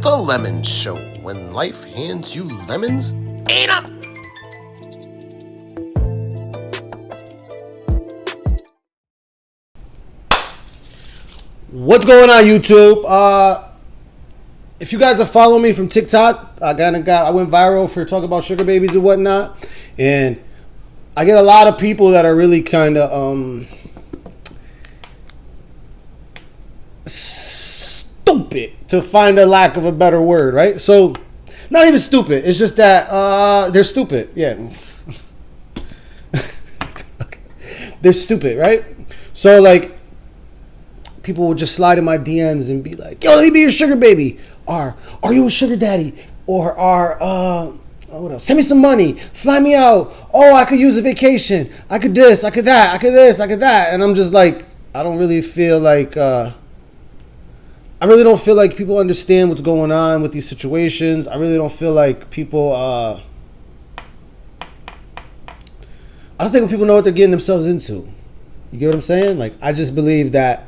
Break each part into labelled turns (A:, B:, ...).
A: The Lemon Show, when life hands you lemons, eat 'em!
B: What's going on, YouTube? If you guys are following me from TikTok, I went viral for talking about sugar babies and whatnot, and I get a lot of people that are really kind of stupid, to find a lack of a better word, right? So, not even stupid. It's just that they're stupid. Yeah, they're stupid, right? So, like, people will just slide in my DMs and be like, yo, let me be your sugar baby. Or, are you a sugar daddy? Or, what else? Send me some money. Fly me out. Oh, I could use a vacation. I could this. I could that. I could this. I could that. And I'm just like, I don't really feel like, I really don't feel like people understand what's going on with these situations. I really don't feel like people, I don't think people know what they're getting themselves into. You get what I'm saying? Like, I just believe that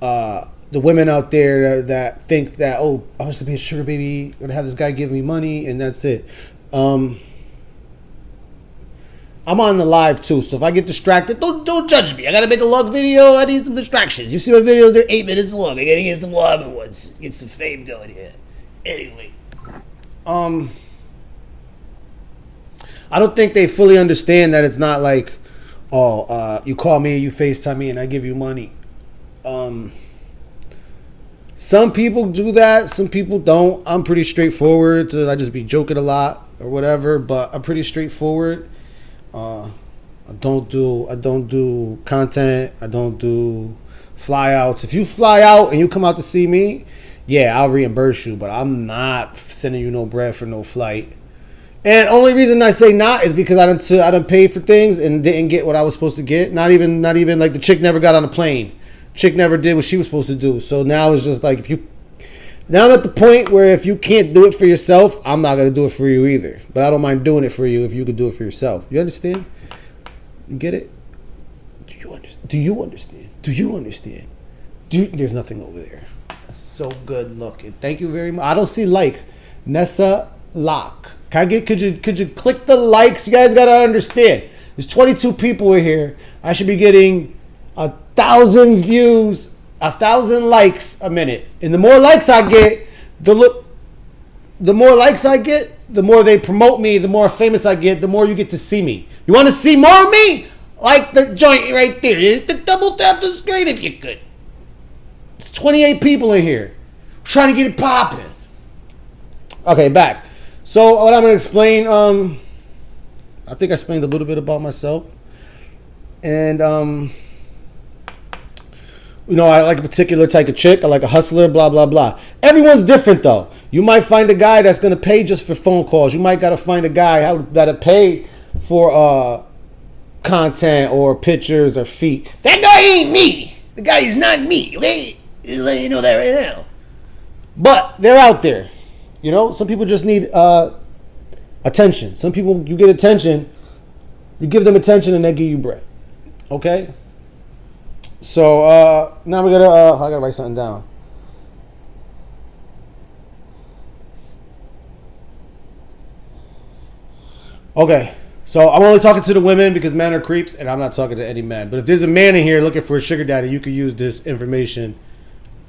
B: the women out there that think that, oh, I'm just gonna be a sugar baby, gonna have this guy give me money, and that's it. I'm on the live too, so if I get distracted, don't judge me. I gotta make a long video. I need some distractions. You see my videos? They're 8 minutes long. I gotta get some longer ones, get some fame going here. Anyway, I don't think they fully understand that it's not like, you call me, you FaceTime me, and I give you money. Some people do that, some people don't. I'm pretty straightforward. I just be joking a lot or whatever, but I'm pretty straightforward. I don't do content. I don't do flyouts. If you fly out and you come out to see me, yeah, I'll reimburse you, but I'm not sending you no bread for no flight. And only reason I say not is because I done paid for things and didn't get what I was supposed to get. Not even like the chick never got on a plane. Chick never did what she was supposed to do. So now it's just like, now I'm at the point where if you can't do it for yourself, I'm not going to do it for you either. But I don't mind doing it for you if you could do it for yourself. You understand? You get it? Do you understand? Do you understand? There's nothing over there. That's so good looking. Thank you very much. I don't see likes. Nessa Locke. Could you click the likes? You guys got to understand. There's 22 people in here. I should be getting 1,000 views, 1,000 likes a minute. And the more likes I get, the more likes I get, the more they promote me, the more famous I get, the more you get to see me. You want to see more of me? Like the joint right there. Double tap the screen if you could. It's 28 people in here. We're trying to get it popping. Okay, back. So what I'm going to explain, I think I explained a little bit about myself. And, you know, I like a particular type of chick. I like a hustler, blah, blah, blah. Everyone's different, though. You might find a guy that's going to pay just for phone calls. You might got to find a guy that'll pay for content or pictures or feet. That guy ain't me. The guy is not me, okay? Just letting you know that right now. But they're out there. You know, some people just need attention. Some people, you get attention, you give them attention and they give you bread. Okay? So, now we're gonna, I gotta write something down. Okay, so I'm only talking to the women because men are creeps and I'm not talking to any men. But if there's a man in here looking for a sugar daddy, you could use this information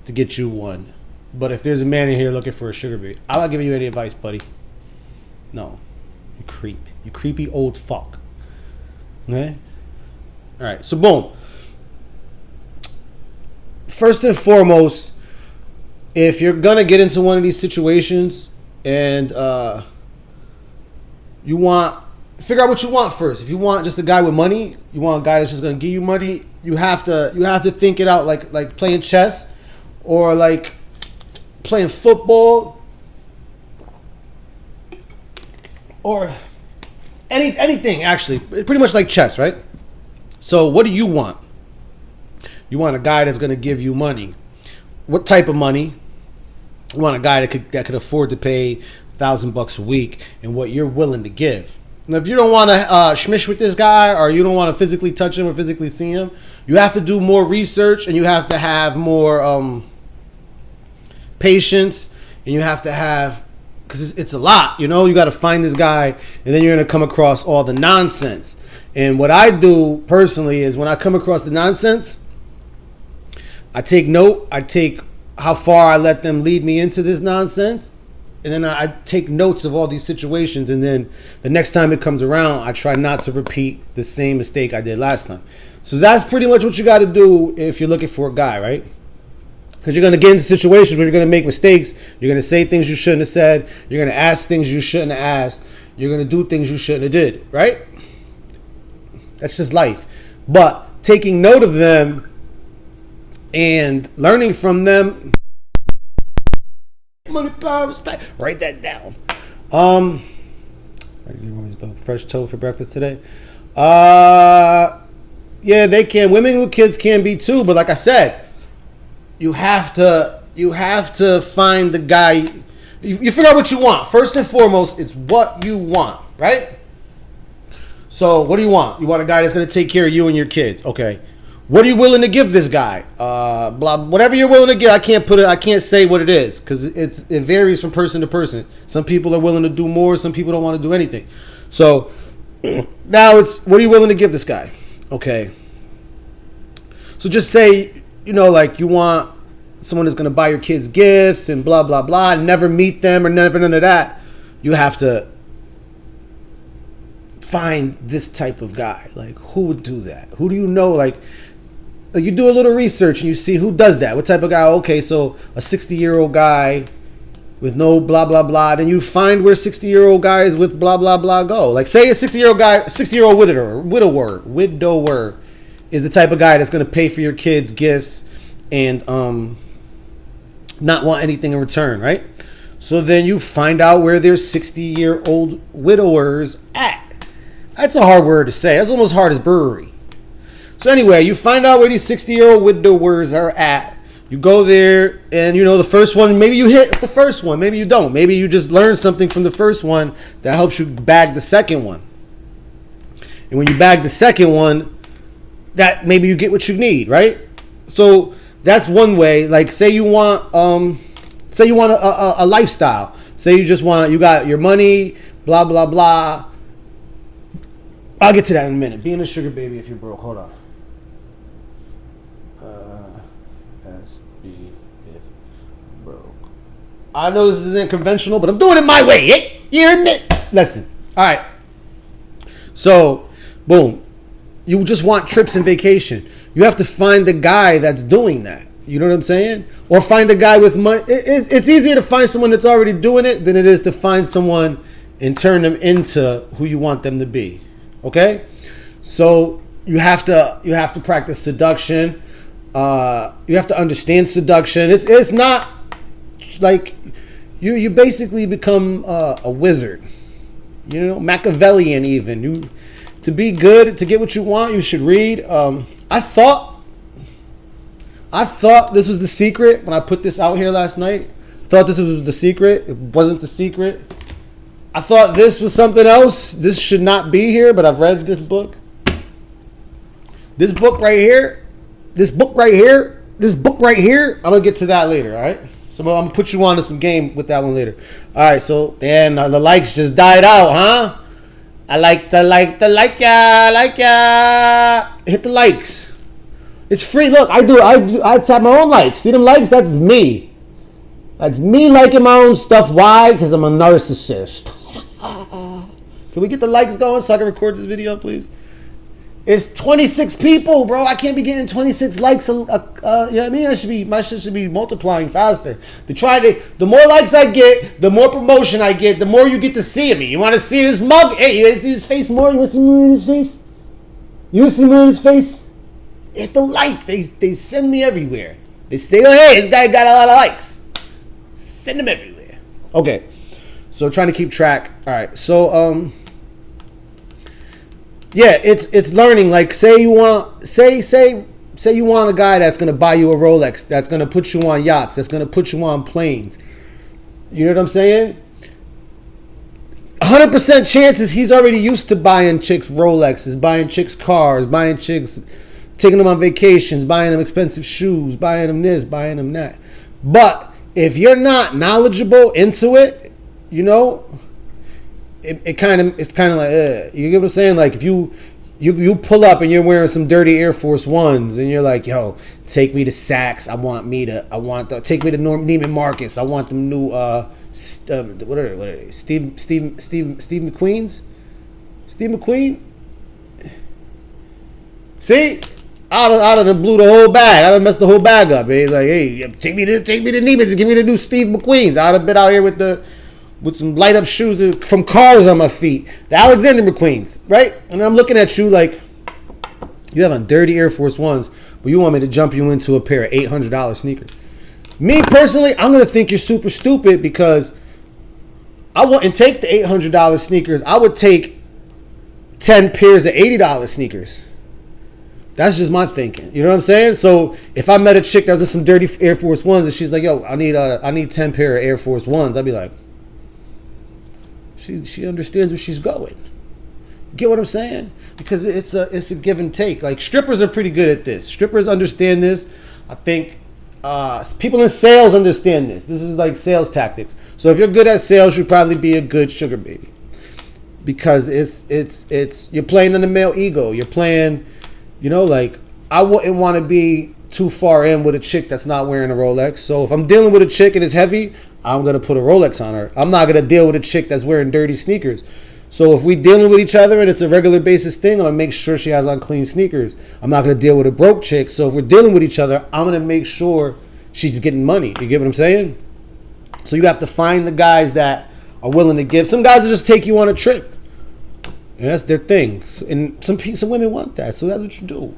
B: to get you one. But if there's a man in here looking for a sugar baby, I'm not giving you any advice, buddy. No, you creep. You creepy old fuck. Okay? Alright, so boom. First and foremost, if you're gonna get into one of these situations and you want, figure out what you want first. If you want just a guy with money, you want a guy that's just gonna give you money, you have to think it out like playing chess or like playing football or anything actually. Pretty much like chess, right? So what do you want? You want a guy that's going to give you money. What type of money? You want a guy that could afford to pay $1,000 a week and what you're willing to give. Now, if you don't want to schmish with this guy or you don't want to physically touch him or physically see him, you have to do more research and you have to have more patience, and you have to have, because it's a lot, you know. You got to find this guy, and then you're going to come across all the nonsense. And what I do personally is when I come across the nonsense, I take note. I take how far I let them lead me into this nonsense, and then I take notes of all these situations, and then the next time it comes around, I try not to repeat the same mistake I did last time. So that's pretty much what you got to do if you're looking for a guy, right? Because you're going to get into situations where you're going to make mistakes. You're going to say things you shouldn't have said. You're going to ask things you shouldn't have asked. You're going to do things you shouldn't have did, right? That's just life. But taking note of them and learning from them. Money, power, respect. Write that down. Fresh toast for breakfast today. Yeah, they can. Women with kids can be too. But like I said, you have to find the guy. You figure out what you want. First and foremost, it's what you want, right? So what do you want? You want a guy that's going to take care of you and your kids. Okay. What are you willing to give this guy? Whatever you're willing to give. I can't say what it is because it varies from person to person. Some people are willing to do more. Some people don't want to do anything. So now it's, what are you willing to give this guy? Okay. So just say, like you want someone that's going to buy your kids gifts and blah, blah, blah, and never meet them or never none of that. You have to find this type of guy. Like, who would do that? Who do you know? Like you do a little research and you see who does that. What type of guy? Okay, so a 60-year-old guy with no blah, blah, blah. Then you find where 60-year-old guys with blah, blah, blah go. Like, say a 60-year-old widower is the type of guy that's going to pay for your kids' gifts and not want anything in return, right? So then you find out where there's 60-year-old widowers at. That's a hard word to say. That's almost hard as brewery. So anyway, you find out where these 60-year-old widowers are at. You go there, and the first one, maybe you hit the first one, maybe you don't. Maybe you just learn something from the first one that helps you bag the second one. And when you bag the second one, that maybe you get what you need, right? So that's one way. Like, say you want a lifestyle. Say you got your money, blah, blah, blah. I'll get to that in a minute. Being a sugar baby if you're broke. Hold on. SB if broke. I know this isn't conventional, but I'm doing it my way. Eh? You hear me? Listen. All right. So, boom. You just want trips and vacation. You have to find the guy that's doing that. You know what I'm saying? Or find a guy with money. It's easier to find someone that's already doing it than it is to find someone and turn them into who you want them to be. Okay? So you have to practice seduction. You have to understand seduction. It's not like you basically become a wizard. Machiavellian even. To be good, to get what you want, you should read. I thought this was the secret when I put this out here last night. I thought this was the secret. It wasn't the secret. I thought this was something else. This should not be here, but I've read this book. This book right here. I'm going to get to that later, all right? So I'm going to put you on to some game with that one later. All right, so then the likes just died out, huh? I like ya. Hit the likes. It's free. Look, I tap my own likes. See them likes? That's me. That's me liking my own stuff. Why? Because I'm a narcissist. Can we get the likes going so I can record this video, please? It's 26 people, bro. I can't be getting 26 likes. You know what I mean? My shit should be multiplying faster. The more likes I get, the more promotion I get, the more you get to see me. You want to see this mug? Hey, you want to see his face more? You want to see more in his face? You want to see more in his face? Hit the like. They send me everywhere. They say, oh, hey, this guy got a lot of likes. Send them everywhere. Okay. So trying to keep track. All right. So, yeah, it's learning. Like, say you want a guy that's gonna buy you a Rolex, that's gonna put you on yachts, that's gonna put you on planes. You know what I'm saying? 100% chances he's already used to buying chicks Rolexes, buying chicks cars, buying chicks, taking them on vacations, buying them expensive shoes, buying them this, buying them that. But if you're not knowledgeable into it, you know, it's kind of like, you get what I'm saying? Like if you pull up and you're wearing some dirty Air Force Ones and you're like, yo, take me to Saks. Take me to Neiman Marcus. I want them new, what are they? Steve McQueen's? Steve McQueen? See? I'd have blew the whole bag. I'd have messed the whole bag up. He's like, hey, take me to Neiman's. Give me the new Steve McQueen's. I'd have been out here with some light up shoes from cars on my feet. The Alexander McQueen's, right? And I'm looking at you like, you have on dirty Air Force Ones, but you want me to jump you into a pair of $800 sneakers. Me personally, I'm going to think you're super stupid because I wouldn't take the $800 sneakers. I would take 10 pairs of $80 sneakers. That's just my thinking. You know what I'm saying? So if I met a chick that was in some dirty Air Force Ones and she's like, yo, I need 10 pair of Air Force Ones, I'd be like, she understands where she's going. Get what I'm saying? Because it's a give and take. Like strippers are pretty good at this. Strippers understand this. I think people in sales understand this. This is like sales tactics. So if you're good at sales, you'll probably be a good sugar baby. Because it's you're playing on the male ego. You're playing, you know, like I wouldn't want to be too far in with a chick that's not wearing a Rolex. So if I'm dealing with a chick and it's heavy, I'm going to put a Rolex on her. I'm not going to deal with a chick that's wearing dirty sneakers. So if we dealing with each other and it's a regular basis thing, I'm going to make sure she has on clean sneakers. I'm not going to deal with a broke chick. So if we're dealing with each other, I'm going to make sure she's getting money. You get what I'm saying? So you have to find the guys that are willing to give. Some guys will just take you on a trip. And that's their thing. And some women want that. So that's what you do.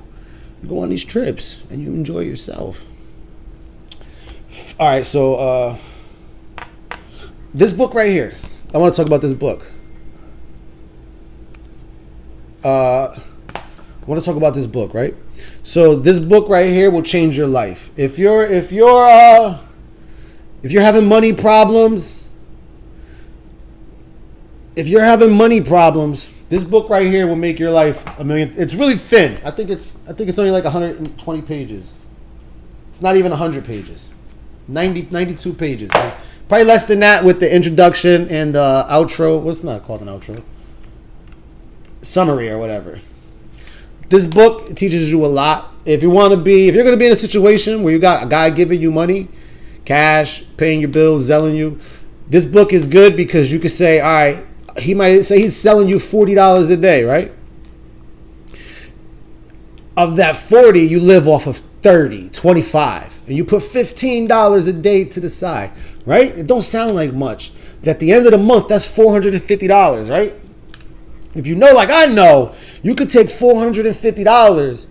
B: You go on these trips and you enjoy yourself. All right, so this book right here. I want to talk about this book. I want to talk about this book, right? So this book right here will change your life. If you're having money problems, this book right here will make your life a million. It's really thin. I think it's only like 120 pages. It's not even 100 pages. 92 pages. Probably less than that with the introduction and the outro. What's not called an outro? Summary or whatever. This book teaches you a lot. If you're going to be in a situation where you got a guy giving you money, cash, paying your bills, selling you, this book is good because you could say, all right, he might say he's selling you $40 a day, right? Of that 40, you live off of 30, 25, and you put $15 a day to the side, right? It don't sound like much, but at the end of the month, that's $450, right? If you know, like I know, you could take $450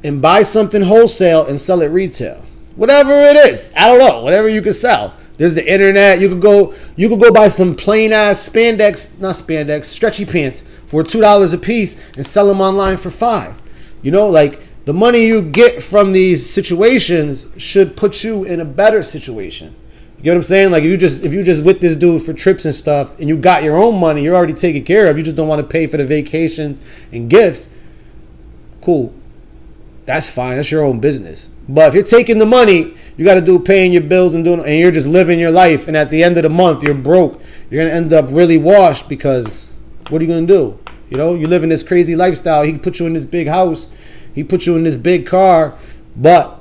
B: and buy something wholesale and sell it retail. Whatever it is, I don't know, whatever you can sell. There's the internet. You could go buy some plain ass stretchy pants for $2 a piece and sell them online for $5. You know, like the money you get from these situations should put you in a better situation. You get what I'm saying? Like if you just with this dude for trips and stuff and you got your own money, you're already taken care of. You just don't want to pay for the vacations and gifts. Cool. That's fine. That's your own business. But if you're taking the money, you got to do paying your bills and you're just living your life. And at the end of the month, you're broke. You're going to end up really washed because what are you going to do? You know, you live in this crazy lifestyle. He put you in this big house. He put you in this big car. But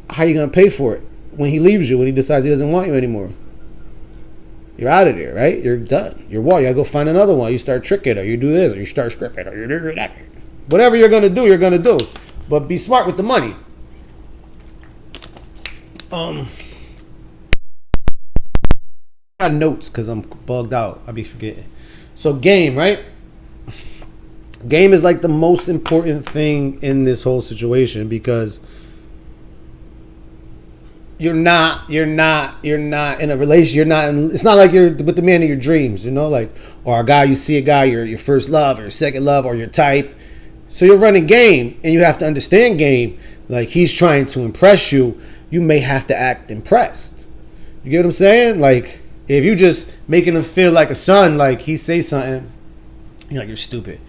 B: how are you going to pay for it when he leaves you, when he decides he doesn't want you anymore? You're out of there, right? You're done. You got to go find another one. You start tricking or you do this or you start scripting or you do that. Whatever you're going to do, you're going to do. But be smart with the money. I got notes because I'm bugged out. I'll be forgetting. So game, right? Game is like the most important thing in this whole situation because you're not in a relationship. It's not like you're with the man of your dreams, you know, like, or a guy, you see a guy, your first love or your second love or your type. So you're running game and you have to understand game. Like he's trying to impress you. You may have to act impressed. You get what I'm saying? Like if you just making him feel like a son, like he say something, you're like, you're stupid.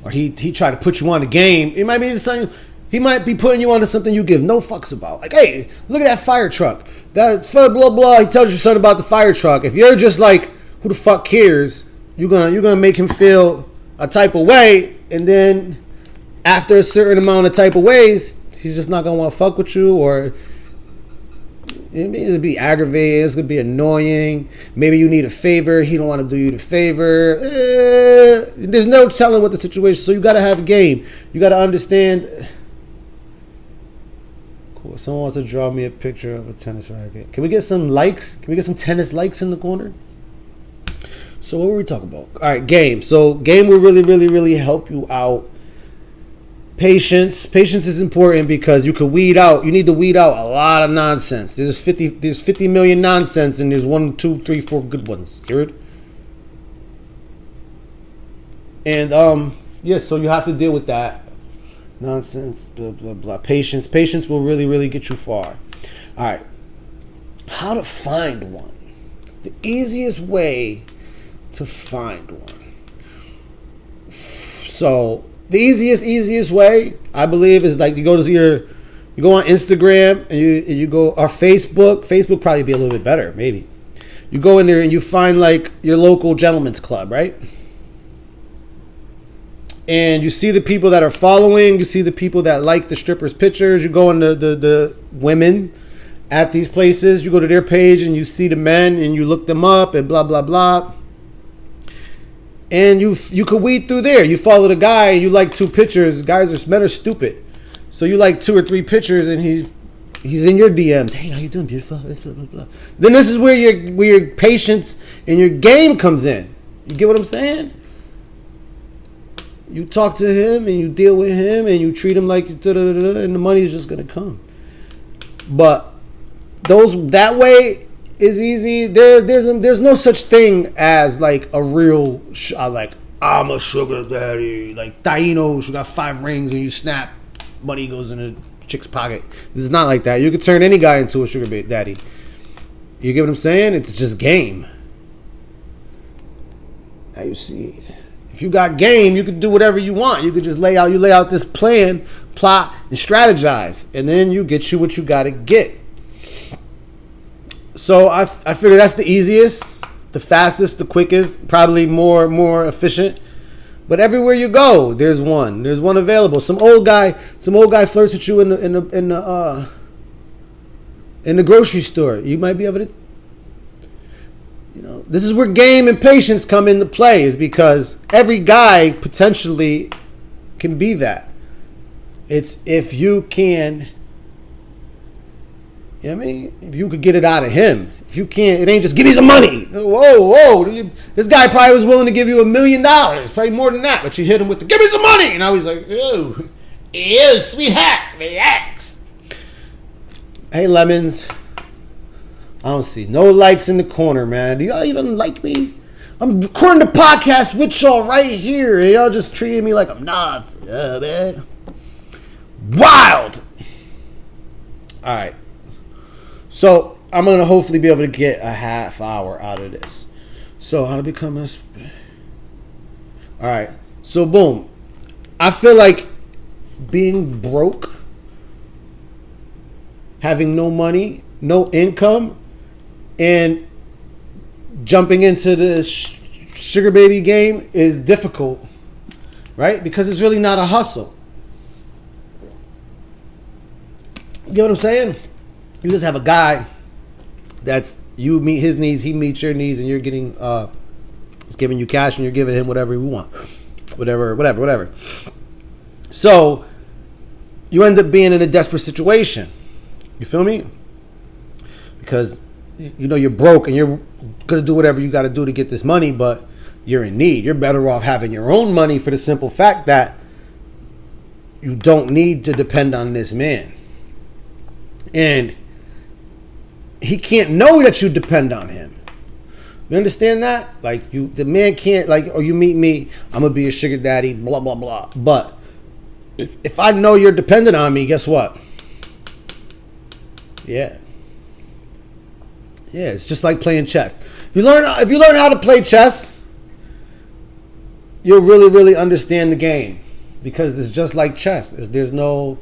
B: Or he tried to put you on the game. It might be the son. He might be putting you onto something you give no fucks about. Like, hey, look at that fire truck. That blah blah blah. He tells you something about the fire truck. If you're just like, who the fuck cares? You're gonna make him feel a type of way, and then after a certain amount of type of ways, he's just not gonna want to fuck with you, or it'll be aggravating. It's gonna be annoying. Maybe you need a favor. He don't want to do you the favor. There's no telling what the situation. So you gotta have a game. You gotta understand. Cool. Someone wants to draw me a picture of a tennis racket. Can we get some likes? Can we get some tennis likes in the corner? So what were we talking about? All right, game. So game will really, really, really help you out. Patience is important because you could weed out. You need to weed out a lot of nonsense. There's 50 million nonsense, and there's 1, 2, 3, 4 good ones. You heard? And yeah, so you have to deal with that nonsense. Blah blah blah. Patience will really, really get you far. All right, how to find one? The easiest way to find one. So the easiest way, I believe, is like you go on Instagram and you go, or Facebook probably be a little bit better, maybe. You go in there and you find like your local gentleman's club, right? And you see the people that are following, you see the people that like the strippers' pictures. You go into the women at these places, you go to their page and you see the men and you look them up and blah blah blah. And you could weed through there. You follow the guy and you like 2 pictures. Men are stupid. So you like 2 or 3 pictures and he's in your DMs. Hey, how you doing, beautiful? Blah, blah, blah. Then this is where your patience and your game comes in. You get what I'm saying? You talk to him and you deal with him and you treat him like and the money's just gonna come. But that way is easy. There's no such thing as like a real like I'm a sugar daddy, like Taínos. You got 5 rings and you snap, money goes in a chick's pocket. This is not like that. You could turn any guy into a sugar daddy. You get what I'm saying? It's just game. Now you see, if you got game, you could do whatever you want. You could just lay out this plan, plot, and strategize, and then you get you what you gotta get. So I figure that's the easiest, the fastest, the quickest, probably more efficient. But everywhere you go, there's one available. Some old guy flirts with you in the grocery store. You might be able to, this is where game and patience come into play, is because every guy potentially can be that. It's if you can. You know what I mean? If you could get it out of him. If you can't, it ain't just give me some money. Whoa. This guy probably was willing to give you $1 million. Probably more than that. But you hit him with the give me some money. And I was like, ew, sweetheart, relax. Hey, Lemons. I don't see no likes in the corner, man. Do y'all even like me? I'm recording the podcast with y'all right here. And y'all just treating me like I'm nothing. Man. Wild. All right. So I'm going to hopefully be able to get a half hour out of this. So how to become a... All right. So boom. I feel like being broke, having no money, no income, and jumping into the sugar baby game is difficult, right? Because it's really not a hustle. You get what I'm saying? You just have a guy that's, you meet his needs, he meets your needs, and you're getting, he's giving you cash and you're giving him whatever you want. Whatever. So, you end up being in a desperate situation. You feel me? Because, you're broke and you're going to do whatever you got to do to get this money, but you're in need. You're better off having your own money for the simple fact that you don't need to depend on this man. And he can't know that you depend on him. You understand that? Like, the man can't, like, oh, you meet me, I'm going to be a sugar daddy, blah, blah, blah. But if I know you're dependent on me, guess what? Yeah, it's just like playing chess. If you learn how to play chess, you'll really, really understand the game. Because it's just like chess. There's no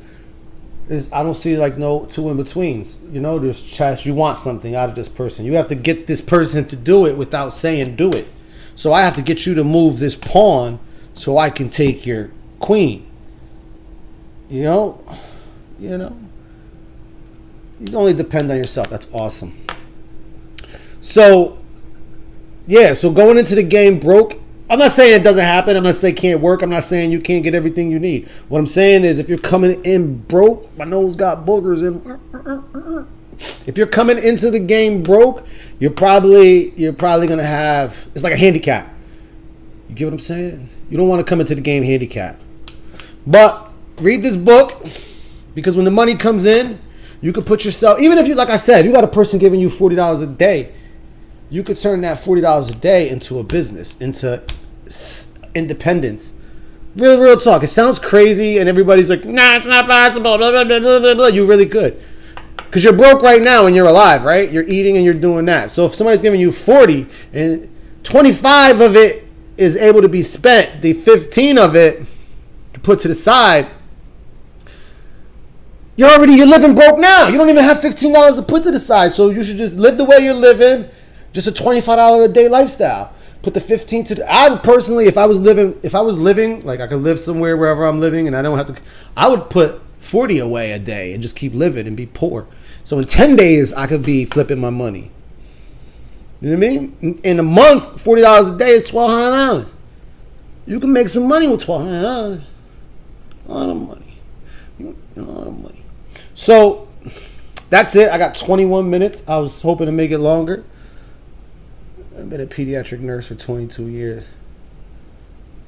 B: I don't see like no two in betweens. You know, there's chess. You want something out of this person. You have to get this person to do it without saying do it. So I have to get you to move this pawn so I can take your queen. You know. You only depend on yourself. That's awesome. So, yeah. So going into the game broke. I'm not saying it doesn't happen. I'm not saying it can't work. I'm not saying you can't get everything you need. What I'm saying is if you're coming in broke, my nose got boogers in. If you're coming into the game broke, you're probably gonna have, it's like a handicap. You get what I'm saying? You don't want to come into the game handicap. But read this book, because when the money comes in, you could put yourself, even if you, like I said, you got a person giving you $40 a day, you could turn that $40 a day into a business, into independence. Real talk. It sounds crazy, and everybody's like, nah, it's not possible. Blah, blah, blah, blah, blah, blah. You really could. Because you're broke right now and you're alive, right? You're eating and you're doing that. So if somebody's giving you 40 and 25 of it is able to be spent, the 15 of it you put to the side, you're living broke now. You don't even have $15 to put to the side. So you should just live the way you're living, just a $25 a day lifestyle. Put the 15 to the, I personally, if I was living, like I could live somewhere wherever I'm living and I don't have to, I would put 40 away a day and just keep living and be poor. So in 10 days, I could be flipping my money. You know what I mean? In a month, $40 a day is $1,200. You can make some money with $1,200. A lot of money. A lot of money. So that's it. I got 21 minutes. I was hoping to make it longer. I've been a pediatric nurse for 22 years.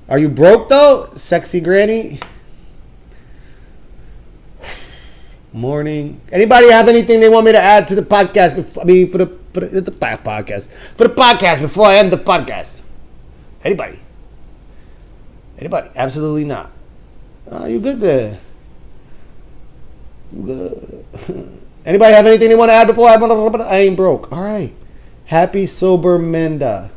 B: Are you broke though? Sexy granny? Morning. Anybody have anything they want me to add to the podcast? For the podcast before I end the podcast. Anybody? Absolutely not. You good there? You good? Anybody have anything they want to add before I ain't broke? All right. Happy sober Menda.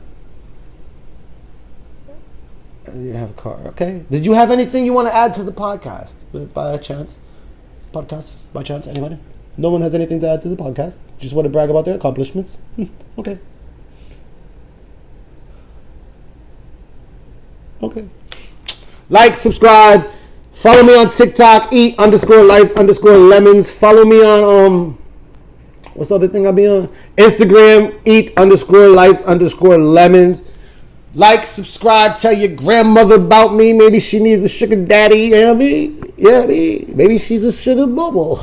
B: You have a car. Okay. Did you have anything you want to add to the podcast by chance? Anybody? No one has anything to add to the podcast. Just want to brag about their accomplishments. Okay. Like, subscribe, follow me on TikTok, eat_lives_lemons. Follow me on what's the other thing I'll be on? Instagram, eat_lives_lemons. Like, subscribe, tell your grandmother about me. Maybe she needs a sugar daddy. You know what I mean? Yeah, maybe she's a sugar bubble.